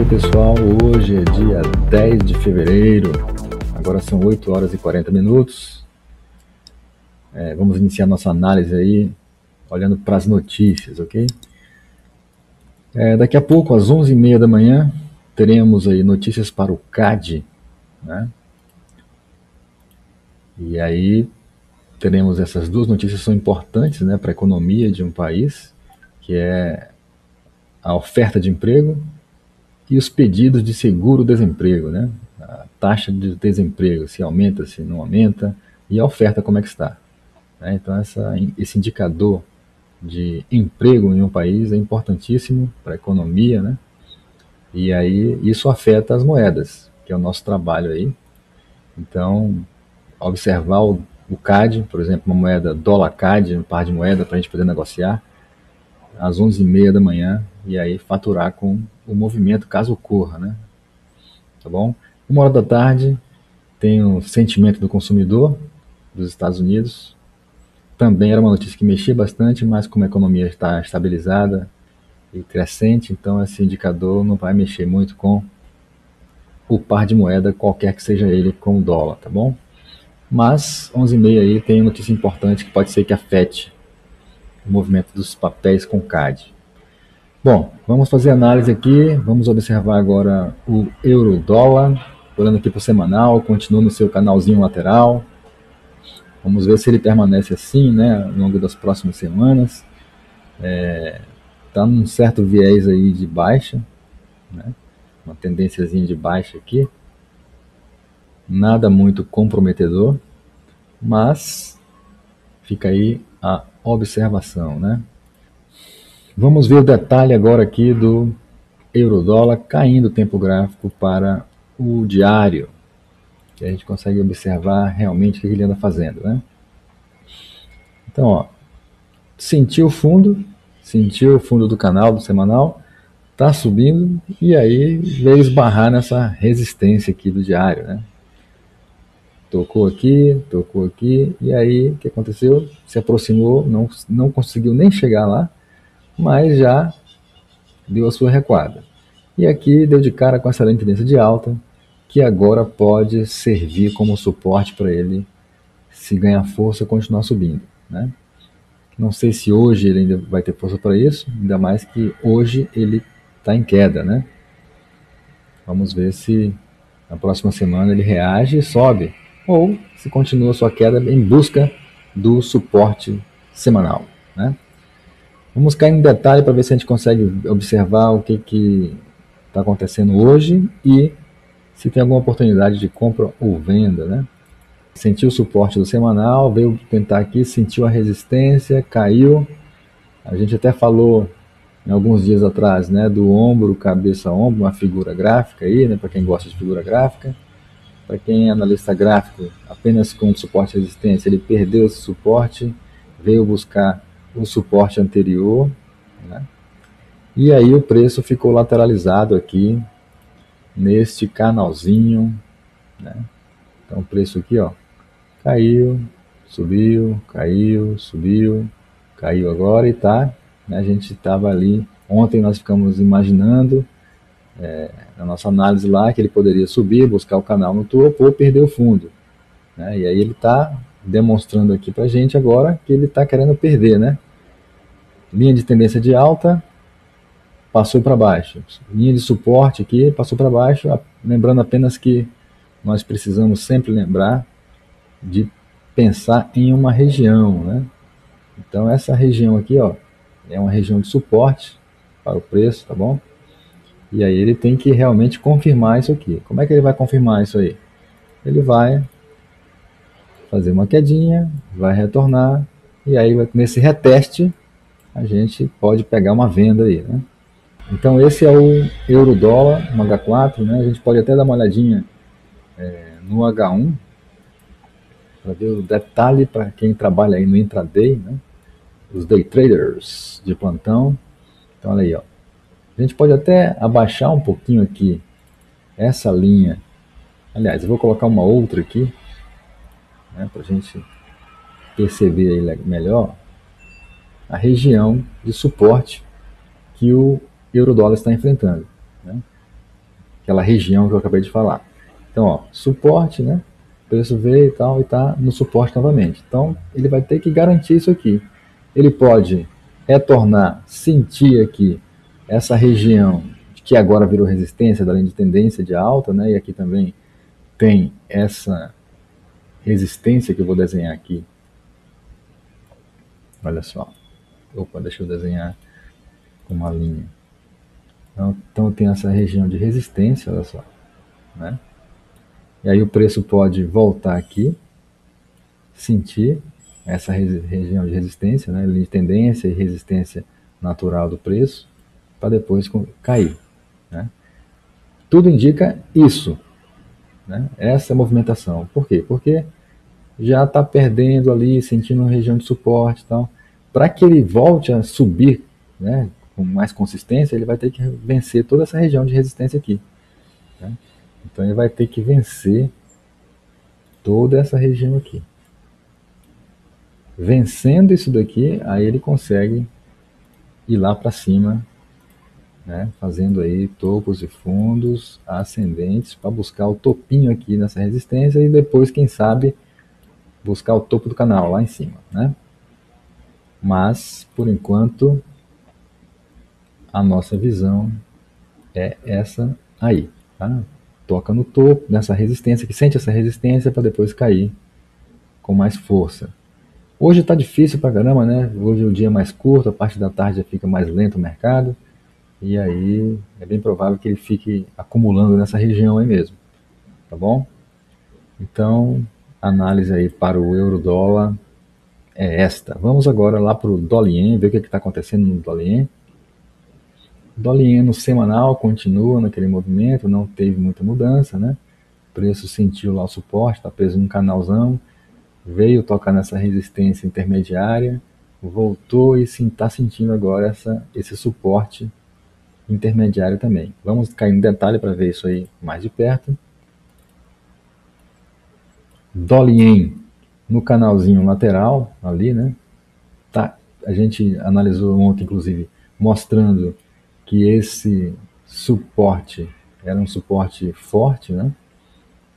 pessoal, hoje é dia 10 de fevereiro, agora são 8 horas e 40 minutos. Vamos iniciar nossa análise aí, olhando para as notícias, ok? Daqui a pouco, às 11h30 da manhã, teremos aí notícias para o CAD, né? E aí teremos essas duas notícias que são importantes, né, para a economia de um país, que é a oferta de emprego e os pedidos de seguro-desemprego, né? A taxa de desemprego, se aumenta, se não aumenta, e a oferta como é que está. Então esse indicador de emprego em um país é importantíssimo para a economia, né? E aí isso afeta as moedas, que é o nosso trabalho aí. Então, observar o CAD, por exemplo, uma moeda dólar CAD, um par de moeda para a gente poder negociar, às 11h30 da manhã, e aí faturar com o movimento caso ocorra, né? Tá bom? 1h da tarde tem o sentimento do consumidor dos Estados Unidos. Também era uma notícia que mexia bastante, mas como a economia está estabilizada e crescente, então esse indicador não vai mexer muito com o par de moeda, qualquer que seja ele, com o dólar, tá bom? Mas 11h30 aí tem notícia importante que pode ser que afete o movimento dos papéis com CAD. Bom, vamos fazer análise aqui, vamos observar agora o euro-dólar, olhando aqui para o semanal, continua no seu canalzinho lateral. Vamos ver se ele permanece assim, né, ao longo das próximas semanas. Está num certo viés aí de baixa, né, uma tendênciazinha de baixa aqui. Nada muito comprometedor, mas fica aí a observação, né? Vamos ver o detalhe agora aqui do euro-dólar caindo o tempo gráfico para o diário, que a gente consegue observar realmente o que ele anda fazendo, né? Então, ó, sentiu o fundo do canal, do semanal, tá subindo e aí veio esbarrar nessa resistência aqui do diário, né? Tocou aqui, e aí o que aconteceu? Se aproximou, não conseguiu nem chegar lá, mas já deu a sua recuada. E aqui deu de cara com essa linha de tendência de alta, que agora pode servir como suporte para ele, se ganhar força, continuar subindo, né? Não sei se hoje ele ainda vai ter força para isso, ainda mais que hoje ele está em queda, né? Vamos ver se na próxima semana ele reage e sobe, ou se continua sua queda em busca do suporte semanal, né? Vamos cair em detalhe para ver se a gente consegue observar o que está acontecendo hoje e se tem alguma oportunidade de compra ou venda, né? Sentiu o suporte do semanal, veio tentar aqui, sentiu a resistência, caiu. A gente até falou em alguns dias atrás, né, do ombro, cabeça, ombro, uma figura gráfica aí, né, para quem gosta de figura gráfica. Para quem é analista gráfico, apenas com suporte e resistência, ele perdeu esse suporte, veio buscar o suporte anterior, né? E aí o preço ficou lateralizado aqui neste canalzinho, né? Então o preço aqui, ó, caiu, subiu, caiu, subiu, caiu agora e tá, né? A gente estava ali, ontem nós ficamos imaginando na nossa análise lá que ele poderia subir, buscar o canal no topo ou perder o fundo, né? E aí ele está demonstrando aqui para a gente agora que ele está querendo perder, né? Linha de tendência de alta, passou para baixo. Linha de suporte aqui, passou para baixo. Lembrando apenas que nós precisamos sempre lembrar de pensar em uma região, né? Então essa região aqui, ó, é uma região de suporte para o preço, tá bom? E aí ele tem que realmente confirmar isso aqui. Como é que ele vai confirmar isso aí? Ele vai fazer uma quedinha, vai retornar, e aí nesse reteste a gente pode pegar uma venda aí, né? Então esse é o euro-dólar no H4, né? A gente pode até dar uma olhadinha no H1, para ver o detalhe para quem trabalha aí no intraday, né? Os day traders de plantão. Então olha aí, ó. A gente pode até abaixar um pouquinho aqui essa linha. Aliás, eu vou colocar uma outra aqui, né, para a gente perceber aí melhor a região de suporte que o euro-dólar está enfrentando, né? aquela região que eu acabei de falar. Então, ó, suporte, né? O preço veio e tal, e está no suporte novamente. Então, ele vai ter que garantir isso aqui. Ele pode retornar, sentir aqui essa região que agora virou resistência da linha de tendência de alta, né? E aqui também tem essa resistência que eu vou desenhar aqui. Olha só. Opa, deixa eu desenhar com uma linha. Então tem essa região de resistência, olha só, né? E aí o preço pode voltar aqui, sentir essa região de resistência, né? Linha de tendência e resistência natural do preço, para depois cair, né? Tudo indica isso, né? Essa movimentação. Por quê? Porque já está perdendo ali, sentindo uma região de suporte e tal. Para que ele volte a subir, né, com mais consistência, ele vai ter que vencer toda essa região de resistência aqui, né? Então ele vai ter que vencer toda essa região aqui. Vencendo isso daqui, aí ele consegue ir lá para cima, né, fazendo aí topos e fundos ascendentes para buscar o topinho aqui nessa resistência e depois, quem sabe, buscar o topo do canal lá em cima, né? Mas, por enquanto, a nossa visão é essa aí, tá? Toca no topo, nessa resistência, que sente essa resistência para depois cair com mais força. Hoje está difícil pra caramba, né? Hoje o dia é mais curto, a parte da tarde já fica mais lento o mercado, e aí é bem provável que ele fique acumulando nessa região aí mesmo, tá bom? Então, análise aí para o euro-dólar é esta. Vamos agora lá para o dólar-ien, ver o que está acontecendo no dólar-ien. O dólar-ien no semanal continua naquele movimento, não teve muita mudança, né? O preço sentiu lá o suporte, está preso num canalzão, veio tocar nessa resistência intermediária, voltou e está sentindo agora esse suporte intermediário também. Vamos cair no detalhe para ver isso aí mais de perto. Dólar-ien no canalzinho lateral ali, né? Tá, a gente analisou ontem, inclusive, mostrando que esse suporte era um suporte forte, né?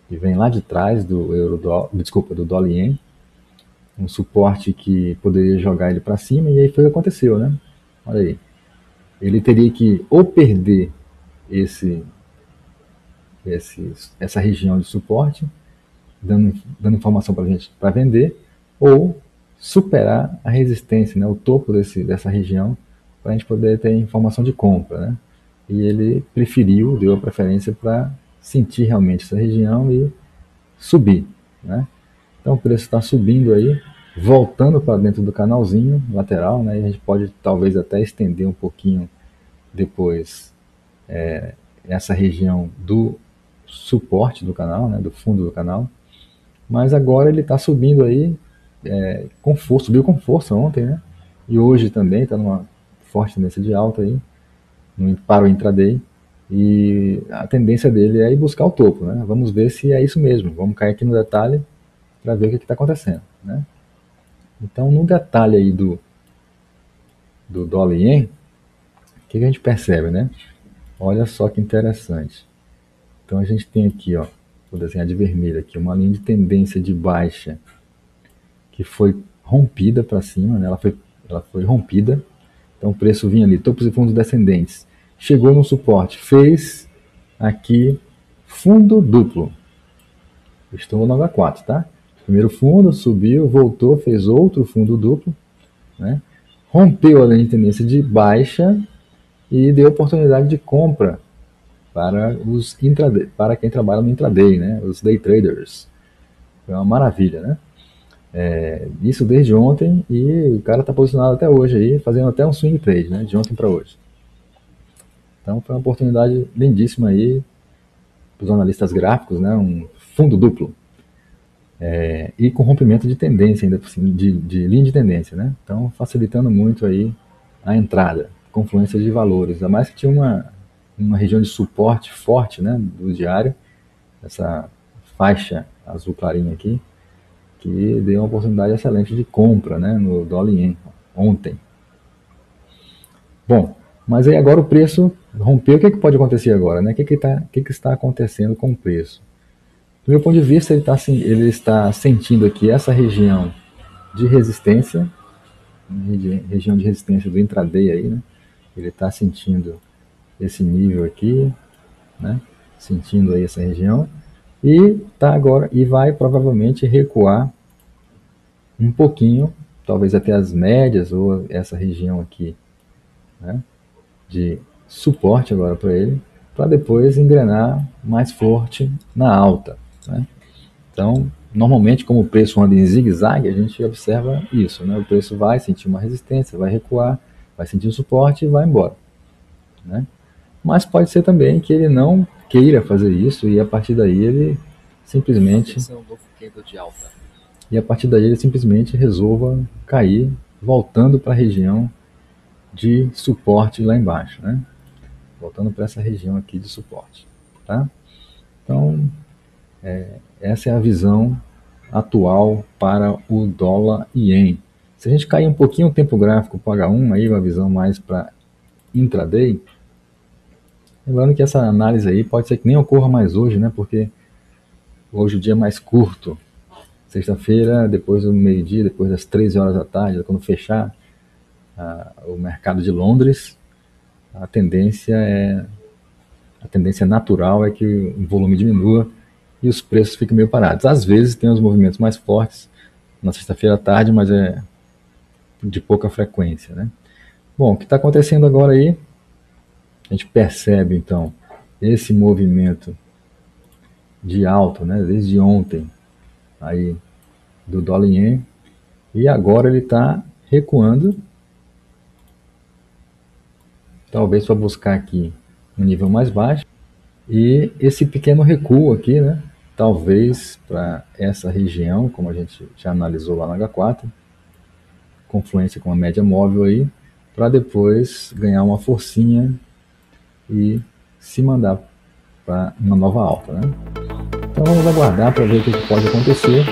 Que vem lá de trás do do dólar-ien, um suporte que poderia jogar ele para cima, e aí foi o que aconteceu, né? Olha aí, ele teria que ou perder essa região de suporte, dando informação para a gente para vender, ou superar a resistência, né, o topo dessa região, para a gente poder ter informação de compra, né? E ele preferiu, deu a preferência para sentir realmente essa região e subir, né? Então o preço está subindo aí, voltando para dentro do canalzinho lateral, né? E a gente pode talvez até estender um pouquinho depois essa região do suporte do canal, né, do fundo do canal. Mas agora ele está subindo aí com força, subiu com força ontem, né? E hoje também está numa forte tendência de alta aí, para o intraday. E a tendência dele é ir buscar o topo, né? Vamos ver se é isso mesmo. Vamos cair aqui no detalhe para ver o que está acontecendo, né? Então, no detalhe aí do dólar-ien, o que a gente percebe, né? Olha só que interessante. Então a gente tem aqui, ó, vou desenhar de vermelho aqui, uma linha de tendência de baixa que foi rompida para cima, né? Ela foi rompida. Então o preço vinha ali, topos e fundos descendentes. Chegou no suporte, fez aqui fundo duplo. Estou no H4, tá? Primeiro fundo, subiu, voltou, fez outro fundo duplo, né? Rompeu a linha de tendência de baixa e deu oportunidade de compra para os intraday, para quem trabalha no intraday, né? Os day traders. Foi uma maravilha, né? Isso desde ontem, e o cara está posicionado até hoje aí, fazendo até um swing trade, né? De ontem para hoje. Então foi uma oportunidade lindíssima aí para os analistas gráficos, né? Um fundo duplo. E com rompimento de tendência ainda por cima, de linha de tendência, né? Então facilitando muito aí a entrada, confluência de valores. Ainda mais que tinha uma região de suporte forte, né, do diário, essa faixa azul clarinha aqui, que deu uma oportunidade excelente de compra, né, no dólar-ien ontem. Bom, Mas aí agora o preço rompeu. O que pode acontecer agora, né? O que está acontecendo com o preço? Do meu ponto de vista, ele está sentindo aqui essa região de resistência, região de resistência do intraday aí, né? Ele está sentindo esse nível aqui, né? Sentindo aí essa região e tá agora e vai provavelmente recuar um pouquinho, talvez até as médias ou essa região aqui, né? De suporte agora para ele, para depois engrenar mais forte na alta, né? Então, normalmente, como o preço anda em zigue-zague, a gente observa isso, né? O preço vai sentir uma resistência, vai recuar, vai sentir um suporte e vai embora, né? Mas pode ser também que ele não queira fazer isso e a partir daí ele simplesmente resolva cair, voltando para a região de suporte lá embaixo, né? Voltando para essa região aqui de suporte, tá? Então, essa é a visão atual para o dólar ien. Se a gente cair um pouquinho o tempo gráfico para H1, aí uma visão mais para intraday, lembrando que essa análise aí pode ser que nem ocorra mais hoje, né? Porque hoje o dia é mais curto. Sexta-feira, depois do meio-dia, depois das 13 horas da tarde, quando fechar o mercado de Londres, a tendência natural é que o volume diminua e os preços fiquem meio parados. Às vezes tem os movimentos mais fortes na sexta-feira à tarde, mas é de pouca frequência, né? Bom, o que está acontecendo agora aí? A gente percebe então esse movimento de alta, né? Desde ontem aí do dólar ien e agora ele está recuando, talvez para buscar aqui um nível mais baixo. E esse pequeno recuo aqui, né, talvez para essa região, como a gente já analisou lá no H4, confluência com a média móvel aí, para depois ganhar uma forcinha e se mandar para uma nova alta, né? Então vamos aguardar para ver o que pode acontecer.